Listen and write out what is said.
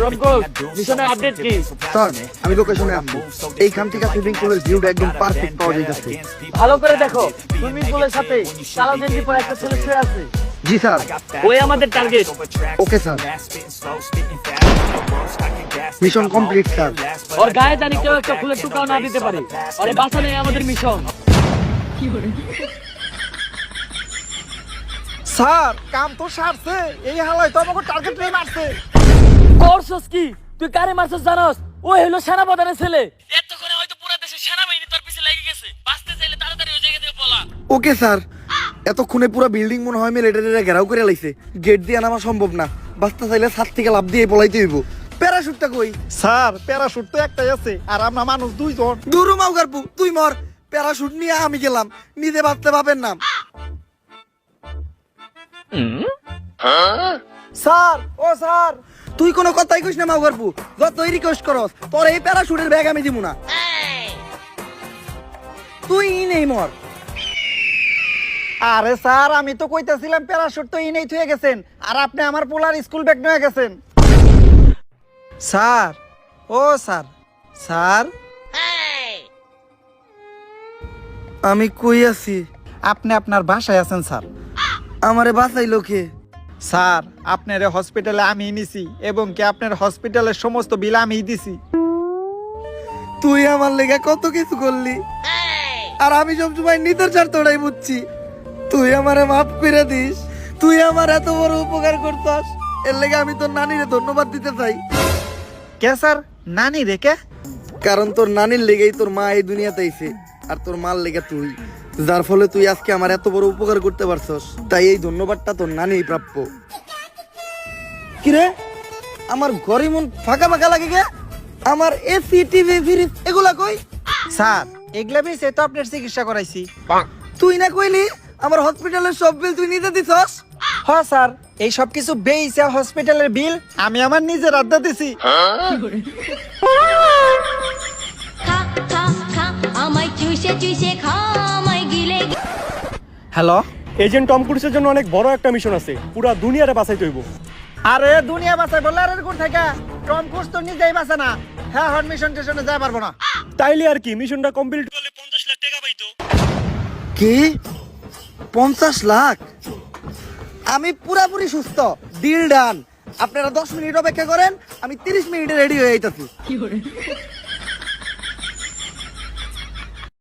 রবগোল মিশনের আপডেট কি? স্যার আমি লোকেশনে আসছি। এইখান থেকে সুইমিং পুলের ভিউটা একদম পারফেক্ট পাওয়া যাইতেছে। ভালো করে দেখো, সুইমিং পুলের সাথে কালো গেঞ্জি পরে একটা ছেলে শুয়ে আছে। জি স্যার। ওই আমাদের target. Okay sir. Mission complete sir. ওর গায়ে জানি কেউ একটা ফুলের টুকাও না দিতে পারে। আরে বাঁচানোই আমাদের মিশন। স্যার কাম তো সারছে, এই হালাই তো আমাকে টার্গেট নিয়ে মারছে। করছস কি? তুই কারে মারছস জানোস? ও হলো সেনাপ্রধানের ছেলে। এতক্ষণে হয়তো পুরো দেশের সেনাবাহিনী তোর পিছে লেগে গেছে। বাঁচতে চাইলে তাড়াতাড়ি ওই জায়গা থেকে পলা। Okay sir. এতক্ষণে পুরো বিল্ডিং মনে হয় মিলিটারিরা ঘেরাও করে লাইছে। গেট দিয়ে নামা সম্ভব না। বাঁচতে চাইলে ছাদ থেকে লাফ দিয়ে পলাইতে হইব। প্যারাশুটটা কই? স্যার প্যারাশুট তো একটাই আছে, আর আমরা মানুষ দুইজন। দূর মাউগারপু তুই মর। প্যারাশুট নিয়ে আমি গেলাম, নিজে বাঁচতে পাবেন না। স্যার ও স্যার, তুই কোনো কথাই কইস না মাউগারপু। যতই রিকোয়েস্ট করস তোর এই প্যারাশুটের ব্যাগ আমি দিব না। তুই নেই মর। আরে স্যার আমি তো কইতাছিলাম প্যারাশুট তো ইনেই থুয়ে গেছেন, আর আপনি আমার পোলার স্কুল ব্যাগ নিয়ে গেছেন। স্যার ও স্যার, স্যার আমি কই আছি? আপনি আপনার বাসায় আছেন স্যার। আমারে বাঁচাইলো কে? স্যার আপনার হসপিটালে আমি নিছি, এবং কি আপনার হসপিটালের সমস্ত বিল আমি দিছি। তুই আমার লেগে কত কিছু করলি, আর আমি সবসময় নিতের স্বার্থটাই বুঝছি। তুই আমারে মাফ করে দিস। তুই আমার এত বড় উপকার করছস, এর লেগে আমি তোর নানিরে ধন্যবাদ দিতে চাই। কে স্যার? নানি রেখে? কারণ তোর নানির লেগেই তোর মা এই দুনিয়াতে আইছে, আর তোর মার লেগে তুই, যার ফলে তুই আজকে আমার এত বড় উপকার করতে পারছস। তাই এই ধন্যবাদটা তোর নানিই প্রাপ্য। কিরে আমার ঘরে মন ফাঁকা ফাঁকা লাগে গে? আমার এসি টিভি ফ্রিজ এগুলা কই? স্যার এগুলা বিষয়ে তো আপনার চিকিৎসা করাইছি। তুই না কইলি আমার হসপিটালের সব বিল তুই নিজে দিছস? হ্যাঁ স্যার, এই সব কিছু বেইছে হসপিটালের বিল আমি আমার নিজের আড্ডা দিছি। খা খা খা আমায় চুষে চুষে খা আমায় গিলে হ্যালো, এজেন্ট টম ক্রুজের জন্য অনেক বড় একটা মিশন আছে, পুরা দুনিয়ারে বাঁচাইতে হইব। আরে দুনিয়া বাঁচাই বললে আর কোন থেকে? টম ক্রুজ তো নিজেই বাঁচে না। হ্যাঁ হট মিশন টেশনে যাই পারবো না। তাইলে আর কি, মিশনটা কমপ্লিট করলে 50 লাখ টাকা পাইতো। কি 50 লাখ? আমি পুরাপুরি সুস্থ, ডিল ডান। আপনারা 10 মিনিট অপেক্ষা করেন, আমি 30 মিনিটে রেডি হয়ে যাইতাছি।